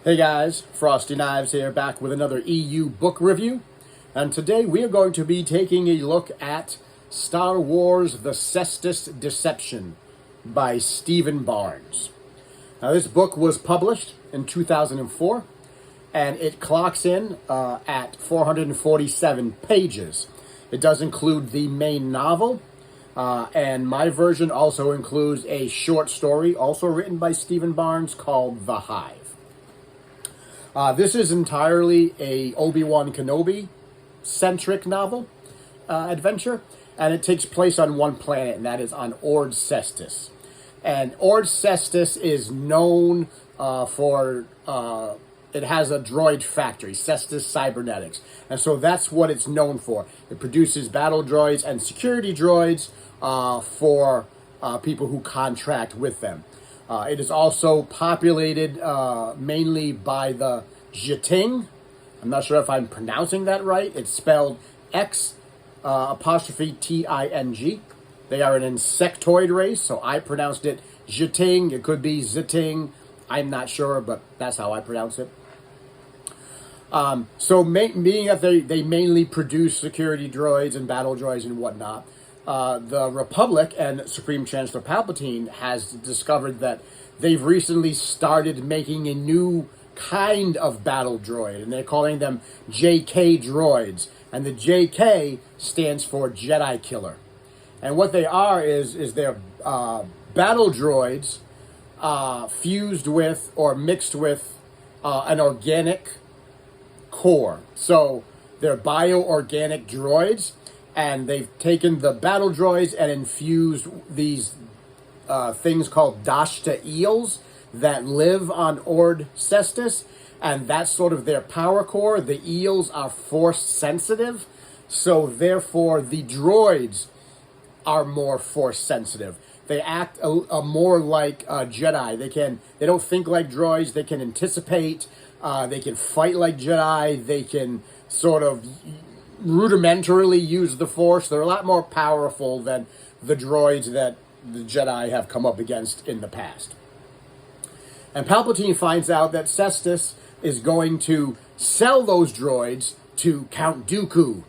Hey guys, Frosty Knives here, back with another EU book review. And today we are going to be taking a look at Star Wars The Cestus Deception by Stephen Barnes. Now this book was published in 2004, and it clocks in at 447 pages. It does include the main novel, and my version also includes a short story, also written by Stephen Barnes, called The Hive. This is entirely a Obi Wan Kenobi-centric novel adventure, and it takes place on one planet, and that is on Ord Cestus. And Ord Cestus is known for it has a droid factory, Cestus Cybernetics, and so that's what it's known for. It produces battle droids and security droids for people who contract with them. It is also populated mainly by the Jiting. I'm not sure if I'm pronouncing that right. It's spelled X apostrophe T-I-N-G. They are an insectoid race, so I pronounced it Jiting. It could be Ziting. I'm not sure, but that's how I pronounce it. Being that they mainly produce security droids and battle droids and whatnot, the Republic and Supreme Chancellor Palpatine has discovered that they've recently started making a new kind of battle droid, and they're calling them JK droids. And the JK stands for Jedi Killer. And what they are is they're battle droids fused with or mixed with an organic core. So they're bioorganic droids, and they've taken the battle droids and infused these things called Dashta eels that live on Ord Cestus, and that's sort of their power core. The eels are force sensitive, so therefore the droids are more force sensitive. They act a more like Jedi. They don't think like droids. They can anticipate. They can fight like Jedi. They can sort of rudimentarily use the Force. They're a lot more powerful than the droids that the Jedi have come up against in the past. And Palpatine finds out that Cestus is going to sell those droids to Count Dooku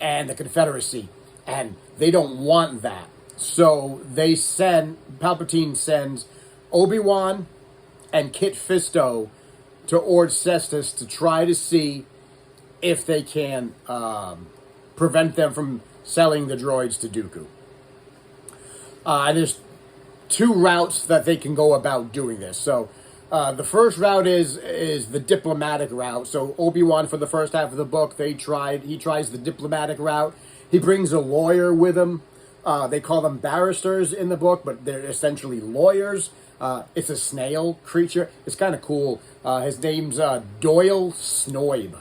and the Confederacy, and they don't want that. So Palpatine sends Obi Wan and Kit Fisto to Ord Cestus to try to see if they can prevent them from selling the droids to Dooku. And there's two routes that they can go about doing this. So the first route is the diplomatic route. So Obi-Wan, for the first half of the book, he tries the diplomatic route. He brings a lawyer with him. They call them barristers in the book, but they're essentially lawyers. It's a snail creature. It's kind of cool. His name's Doyle Snoib,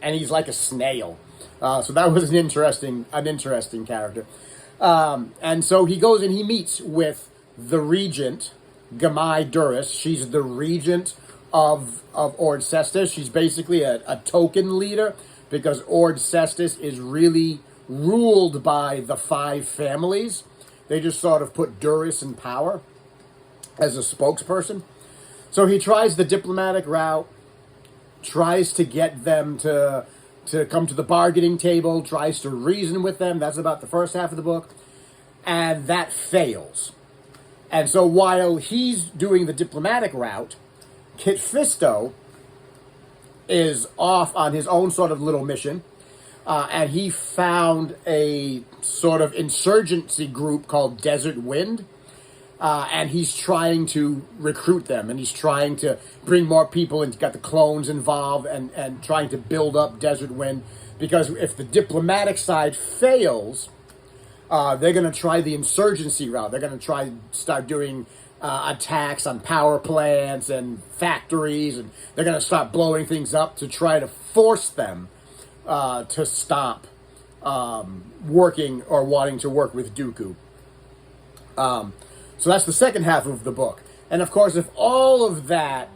and he's like a snail. So that was an interesting character. And so he goes and he meets with the regent, Gamai Duras. She's the regent of Ord Cestus. She's basically a token leader, because Ord Cestus is really ruled by the five families. They just sort of put Duras in power as a spokesperson. So he tries the diplomatic route, tries to get them to come to the bargaining table, tries to reason with them. That's about the first half of the book. And that fails. And so while he's doing the diplomatic route, Kit Fisto is off on his own sort of little mission. And he found a sort of insurgency group called Desert Wind. And he's trying to recruit them, and he's trying to bring more people, and he's got the clones involved, and trying to build up Desert Wind, because if the diplomatic side fails, they're going to try the insurgency route. They're going to start doing attacks on power plants and factories, and they're going to start blowing things up to try to force them to stop working or wanting to work with Dooku. So that's the second half of the book. And of course, if all of that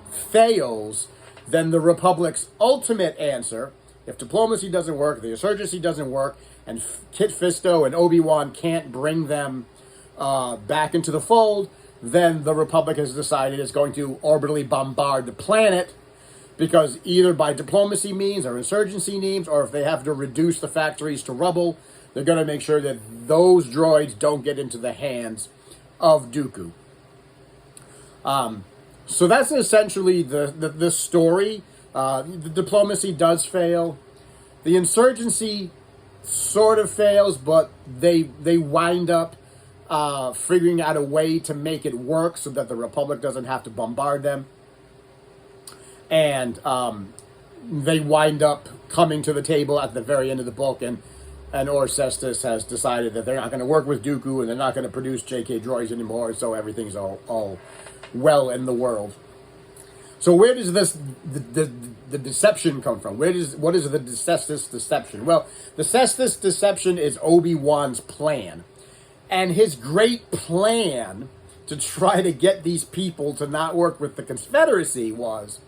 fails, then the Republic's ultimate answer, if diplomacy doesn't work, the insurgency doesn't work, and Kit Fisto and Obi-Wan can't bring them back into the fold, then the Republic has decided it's going to orbitally bombard the planet because either by diplomacy means or insurgency means, or if they have to reduce the factories to rubble, they're going to make sure that those droids don't get into the hands of Dooku. So that's essentially the story. The diplomacy does fail. The insurgency sort of fails, but they wind up figuring out a way to make it work so that the Republic doesn't have to bombard them. And they wind up coming to the table at the very end of the book, and Cestus has decided that they're not going to work with Dooku, and they're not going to produce JK droids anymore, so everything's all well in the world. So where does the deception come from? What is the Cestus Deception? Well, the Cestus Deception is Obi Wan's plan, and his great plan to try to get these people to not work with the Confederacy was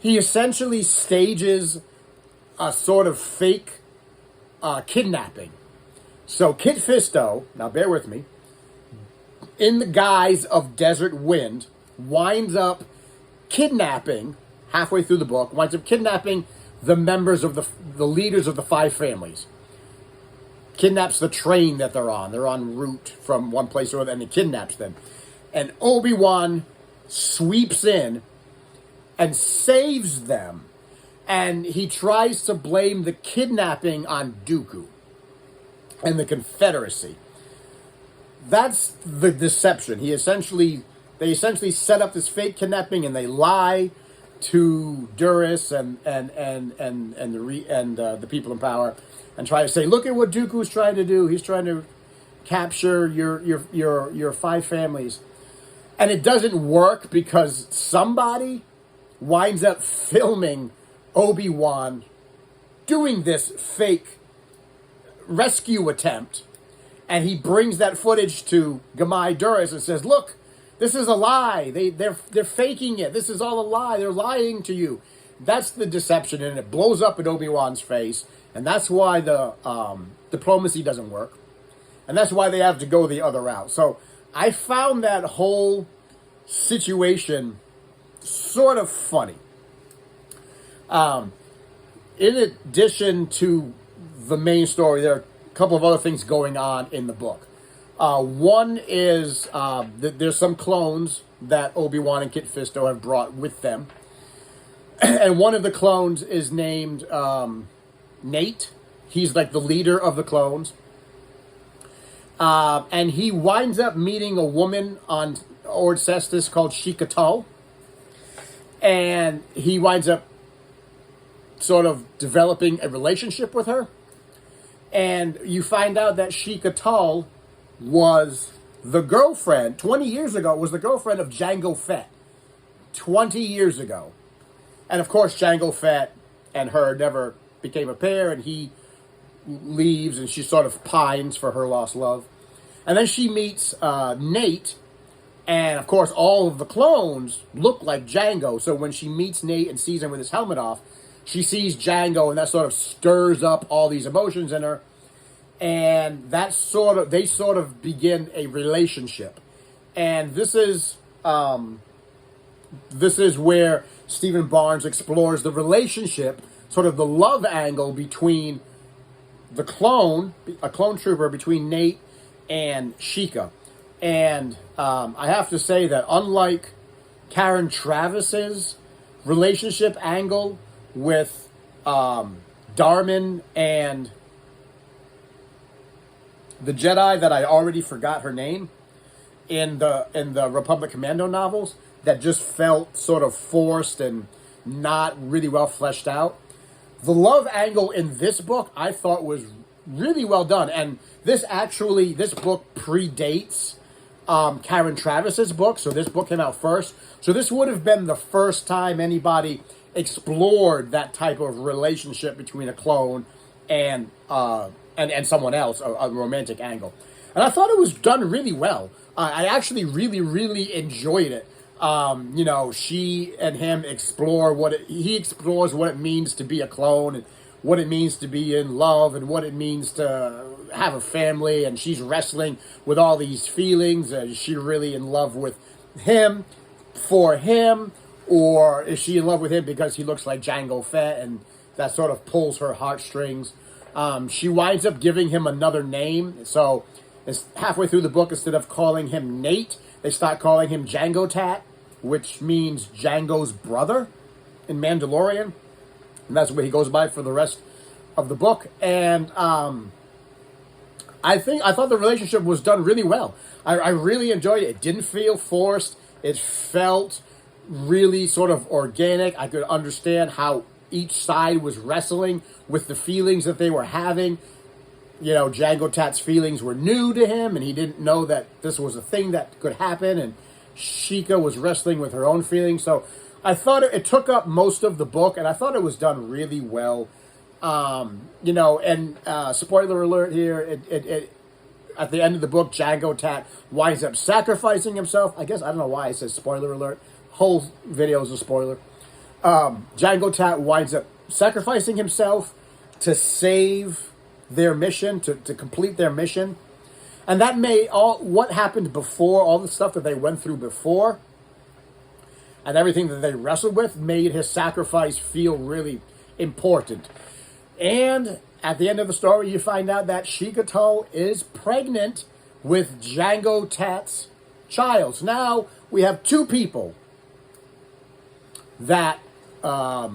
he essentially stages a sort of fake kidnapping. So Kit Fisto, now bear with me, in the guise of Desert Wind, winds up kidnapping, halfway through the book, the members of the leaders of the 5 families. Kidnaps the train that they're on. They're en route from one place or another, and he kidnaps them. And Obi-Wan sweeps in and saves them. And he tries to blame the kidnapping on Dooku and the Confederacy. That's the deception. They essentially set up this fake kidnapping, and they lie to Duras and the people in power, and try to say, look at what Dooku's trying to do. He's trying to capture your 5 families, and it doesn't work because somebody winds up filming Obi-Wan doing this fake rescue attempt, and he brings that footage to Gamai Duras and says, look, this is a lie. They're faking it. This is all a lie. They're lying to you. That's the deception, and it blows up in Obi-Wan's face, and that's why the diplomacy doesn't work, and that's why they have to go the other route. So I found that whole situation sort of funny. In addition to the main story, there are a couple of other things going on in the book. One is there's some clones that Obi-Wan and Kit Fisto have brought with them. And one of the clones is named Nate. He's like the leader of the clones. And he winds up meeting a woman on Ord Cestus called Sheikah Tull. And he winds up sort of developing a relationship with her. And you find out that Sheikah Tull was the girlfriend, 20 years ago, was the girlfriend of Jango Fett. 20 years ago. And of course, Jango Fett and her never became a pair, and he leaves, and she sort of pines for her lost love. And then she meets Nate, and of course, all of the clones look like Jango. So when she meets Nate and sees him with his helmet off, she sees Jango, and that sort of stirs up all these emotions in her. And they sort of begin a relationship. And this is where Stephen Barnes explores the relationship, sort of the love angle between a clone trooper, between Nate and Sheikah. And I have to say that unlike Karen Travis's relationship angle with Darman and the Jedi that I already forgot her name in the Republic Commando novels, that just felt sort of forced and not really well fleshed out. The love angle in this book I thought was really well done, and this book predates Karen Travis's book, so this book came out first. So this would have been the first time anybody explored that type of relationship between a clone and someone else, a romantic angle. And I thought it was done really well. I actually really, really enjoyed it. She and him explore he explores what it means to be a clone, and what it means to be in love, and what it means to have a family, and she's wrestling with all these feelings. Is she really in love with him, for him, or is she in love with him because he looks like Jango Fett, and that sort of pulls her heartstrings. She winds up giving him another name, so it's halfway through the book, instead of calling him Nate, they start calling him Jango Tat, which means Jango's brother in Mandalorian, and that's what he goes by for the rest of the book. And I thought the relationship was done really well. I really enjoyed it. It didn't feel forced. It felt really sort of organic. I could understand how each side was wrestling with the feelings that they were having. You know, Jango Tat's feelings were new to him, and he didn't know that this was a thing that could happen, and Sheikah was wrestling with her own feelings. So I thought it took up most of the book, and I thought it was done really well. You know, and spoiler alert here, it at the end of the book, Jango Tat winds up sacrificing himself. I guess, I don't know why it says spoiler alert. Whole video is a spoiler. Jango Tat winds up sacrificing himself to save their mission, to complete their mission. And that made what happened before, all the stuff that they went through before, and everything that they wrestled with, made his sacrifice feel really important. And at the end of the story, you find out that Sheikah is pregnant with Jango Tat's child. So now we have two people that are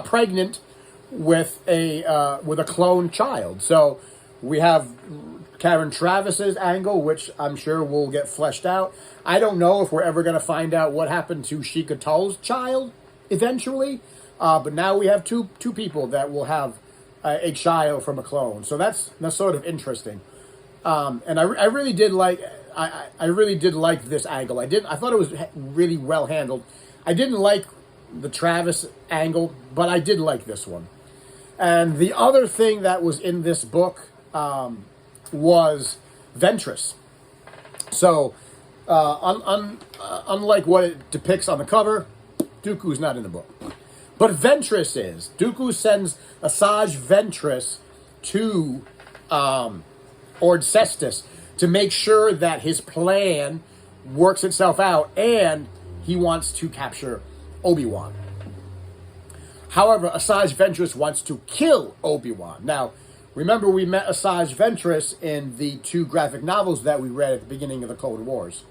pregnant with a clone child. So we have Karen Travis's angle, which I'm sure will get fleshed out. I don't know if we're ever going to find out what happened to Sheikah child eventually. But now we have two people that will have a child from a clone. So that's sort of interesting. And I really did like I really did like this angle. I thought it was really well handled. I didn't like the Travis angle, but I did like this one. And the other thing that was in this book was Ventress. So unlike what it depicts on the cover, Dooku's not in the book. But Ventress is. Dooku sends Asajj Ventress to Ord Cestus to make sure that his plan works itself out, and he wants to capture Obi Wan. However, Asajj Ventress wants to kill Obi Wan. Now, remember we met Asajj Ventress in the 2 graphic novels that we read at the beginning of the Clone Wars.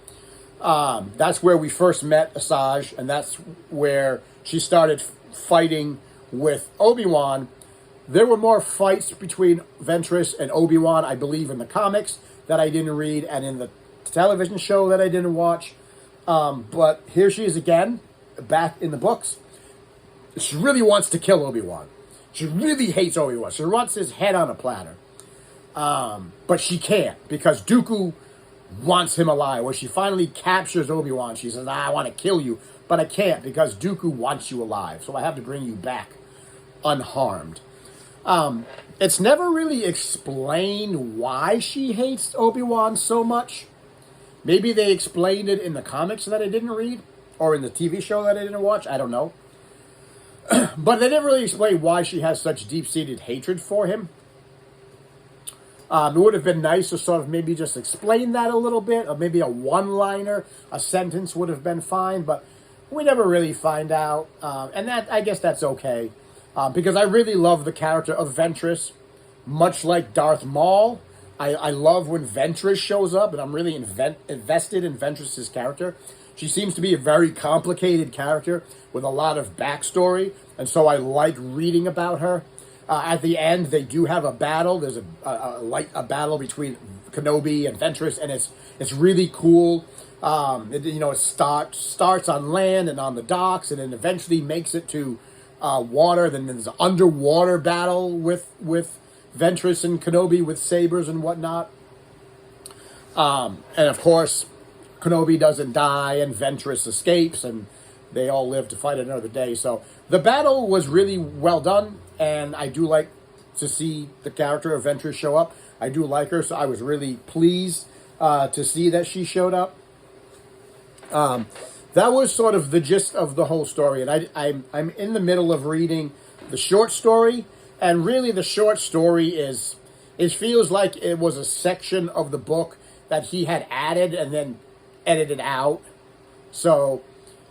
That's where we first met Asajj, and that's where she started fighting with Obi-Wan. There were more fights between Ventress and Obi-Wan, I believe, in the comics that I didn't read, and in the television show that I didn't watch. But here she is again, back in the books. She really wants to kill Obi-Wan. She really hates Obi-Wan. She wants his head on a platter. But she can't, because Dooku wants him alive. When she finally captures Obi-Wan, she says, I want to kill you, but I can't because Dooku wants you alive, so I have to bring you back unharmed. It's never really explained why she hates Obi-Wan so much. Maybe they explained it in the comics that I didn't read, or in the TV show that I didn't watch, I don't know. But they didn't really explain why she has such deep-seated hatred for him. It would have been nice to sort of maybe just explain that a little bit, or maybe a one-liner, a sentence would have been fine, but we never really find out, and that, I guess that's okay, because I really love the character of Ventress, much like Darth Maul. I love when Ventress shows up, and I'm really invested in Ventress's character. She seems to be a very complicated character with a lot of backstory, and so I like reading about her. At the end, they do have a battle. There's a battle between Kenobi and Ventress, and it's really cool. It starts on land and on the docks, and then eventually makes it to water. Then there's an underwater battle with Ventress and Kenobi with sabers and whatnot. And of course, Kenobi doesn't die, and Ventress escapes, and they all live to fight another day. So the battle was really well done, and I do like to see the character of Ventress show up. I do like her, so I was really pleased to see that she showed up. That was sort of the gist of the whole story, and I'm in the middle of reading the short story, and really the short story it feels like it was a section of the book that he had added and then edited out. So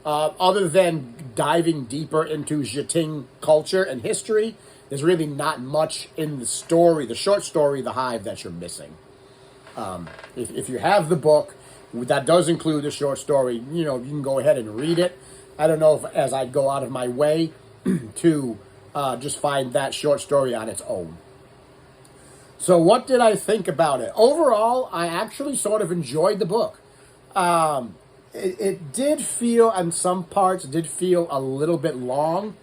Other than diving deeper into Jiting culture and history, there's really not much in the story, the short story, The Hive, that you're missing. If you have the book, that does include the short story, you can go ahead and read it. I don't know if as I go out of my way to just find that short story on its own. So what did I think about it? Overall, I actually sort of enjoyed the book. It did feel, in some parts, a little bit long,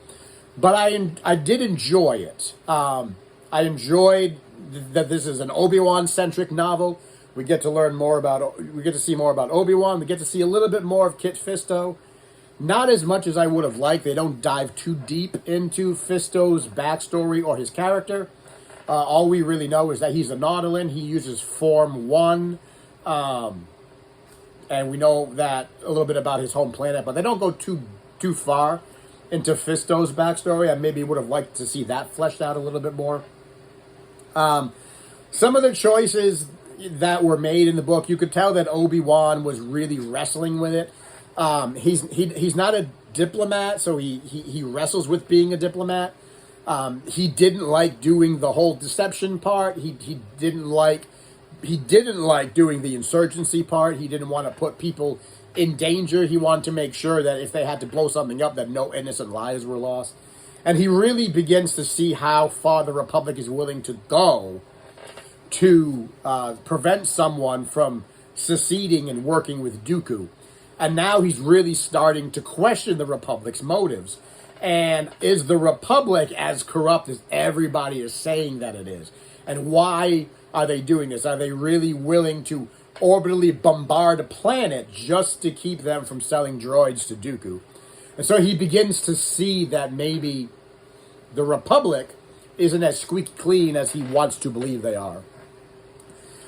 but I did enjoy it. I enjoyed that this is an Obi Wan centric novel. We get to see more about Obi Wan. We get to see a little bit more of Kit Fisto. Not as much as I would have liked. They don't dive too deep into Fisto's backstory or his character. All we really know is that he's a Nautolan. He uses Form 1. And we know that a little bit about his home planet, but they don't go too far into Fisto's backstory. I maybe would have liked to see that fleshed out a little bit more. Some of the choices that were made in the book, you could tell that Obi Wan was really wrestling with it. He's not a diplomat, so he wrestles with being a diplomat. He didn't like doing the whole deception part. He didn't like doing the insurgency part. He didn't want to put people in danger. He wanted to make sure that if they had to blow something up, that no innocent lives were lost. And he really begins to see how far the Republic is willing to go to prevent someone from seceding and working with Dooku. And now he's really starting to question the Republic's motives. And is the Republic as corrupt as everybody is saying that it is? And why are they doing this? Are they really willing to orbitally bombard a planet just to keep them from selling droids to Dooku? And so he begins to see that maybe the Republic isn't as squeaky clean as he wants to believe they are.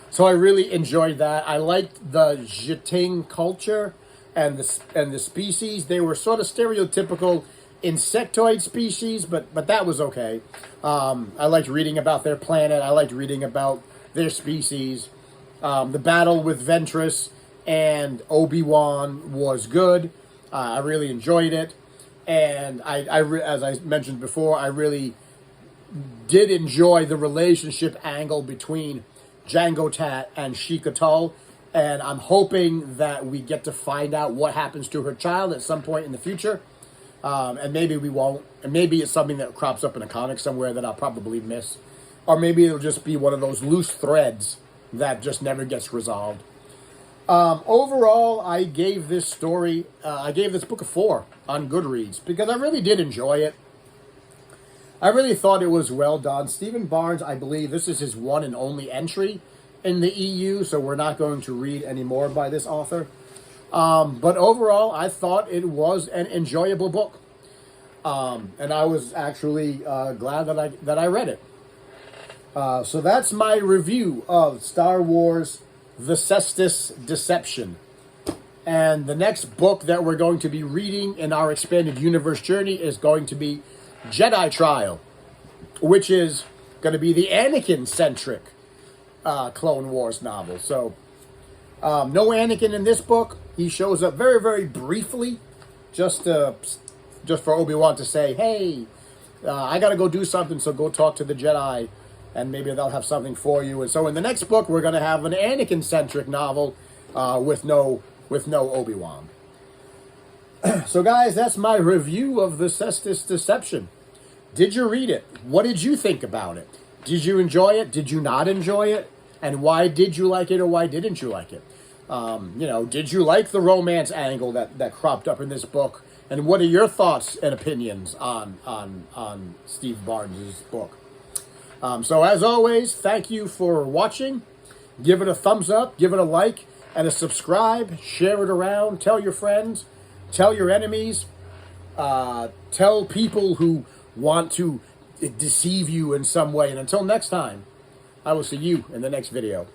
So I really enjoyed that. I liked the Jiting culture and the species. They were sort of stereotypical insectoid species, but that was okay. I liked reading about their planet. I liked reading about their species. The battle with Ventress and Obi Wan was good. I really enjoyed it, and as I mentioned before, I really did enjoy the relationship angle between Jango Tat and Sheikah Tull, and I'm hoping that we get to find out what happens to her child at some point in the future. And maybe we won't. And maybe it's something that crops up in a comic somewhere that I'll probably miss. Or maybe it'll just be one of those loose threads that just never gets resolved. Overall, I gave this book a 4 on Goodreads because I really did enjoy it. I really thought it was well done. Stephen Barnes, I believe this is his one and only entry in the EU, so we're not going to read any more by this author. But overall, I thought it was an enjoyable book. And I was actually glad that I read it. So that's my review of Star Wars The Cestus Deception. And the next book that we're going to be reading in our expanded universe journey is going to be Jedi Trial, which is going to be the Anakin-centric Clone Wars novel. So, no Anakin in this book. He shows up very, very briefly, just for Obi Wan to say, "Hey, I got to go do something, so go talk to the Jedi, and maybe they'll have something for you." And so, in the next book, we're going to have an Anakin-centric novel with no Obi Wan. So, guys, that's my review of the Cestus Deception. Did you read it? What did you think about it? Did you enjoy it? Did you not enjoy it? And why did you like it, or why didn't you like it? Did you like the romance angle that cropped up in this book? And what are your thoughts and opinions on Steve Barnes' book? So as always, thank you for watching. Give it a thumbs up, give it a like, and a subscribe. Share it around. Tell your friends. Tell your enemies. Tell people who want to deceive you in some way. And until next time, I will see you in the next video.